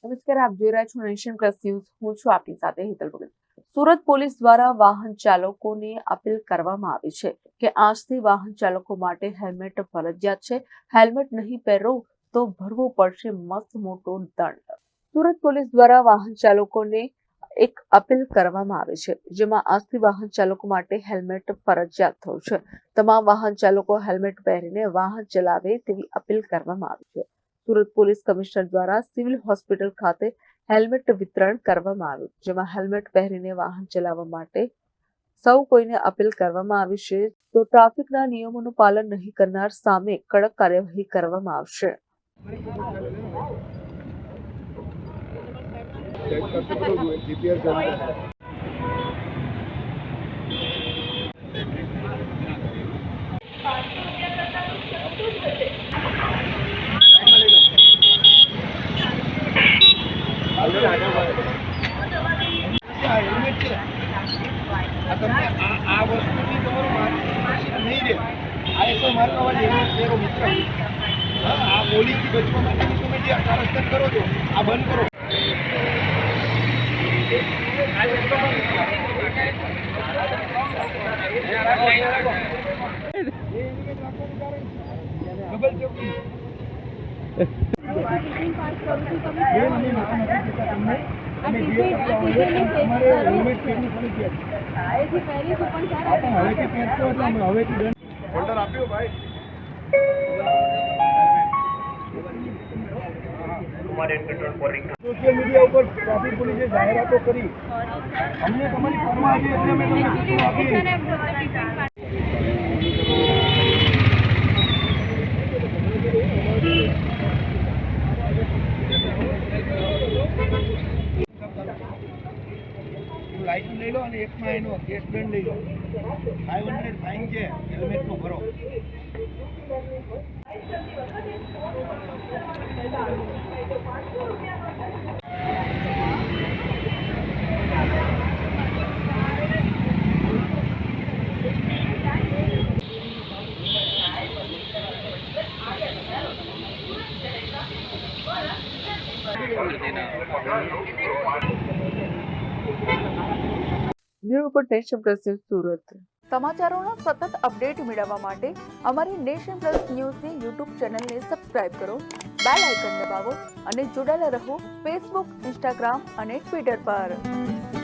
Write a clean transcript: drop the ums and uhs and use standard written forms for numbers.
નમસ્કાર, આપ જોઈ રહ્યા છો નેશન પ્લસ ન્યૂઝ. હું છું આપની સાથે હેતલ ભગત. સુરત પોલીસ દ્વારા વાહન ચાલકોને અપીલ કરવામાં આવી છે કે આજથી વાહન ચાલકો માટે હેલ્મેટ ફરજિયાત છે. હેલ્મેટ નહીં પહેરો તો ભરવો પડશે મસ્ત મોટો દંડ. સુરત પોલીસ દ્વારા વાહન ચાલકોને એક અપીલ કરવામાં આવી છે, જેમાં આજથી વાહન ચાલકો માટે હેલ્મેટ ફરજિયાત થયું છે. તમામ વાહન ચાલકો હેલ્મેટ પહેરીને વાહન ચલાવે તેવી અપીલ કરવામાં આવી છે. સુરત પોલીસ કમિશનર દ્વારા સિવિલ હોસ્પિટલ ખાતે હેલ્મેટ વિતરણ કરવામાં આવ્યું, જેમાં હેલ્મેટ પહેરીને વાહન ચલાવવા માટે સૌ કોઈને અપીલ કરવામાં આવી છે. તો ટ્રાફિકના નિયમોનું પાલન નહીં કરનાર સામે કડક કાર્યવાહી કરવામાં આવશે. સોશિયલ મીડિયા ઉપર ટ્રાફિક પોલીસે જાહેરાતો કરી અમને તમારી ફોનમાં આવી એટલે અમે તમને સૂચના આપી. લાઇસન્સ લઈ લો અને એકમાં એનો કેશ દંડ લઈ લો. 500 ફાઇન છે, હેલ્મેટનો ભરો. Bureau report nation plus news Surat. સમાચારોના સતત અપડેટ મેળવવા માટે અમારી નેશન પ્લસ ન્યૂઝની યુટ્યુબ ચેનલને સબસ્ક્રાઇબ કરો, બેલ આઇકન દબાવો અને જોડાયેલા રહો ફેસબુક, ઇન્સ્ટાગ્રામ અને ટ્વિટર પર.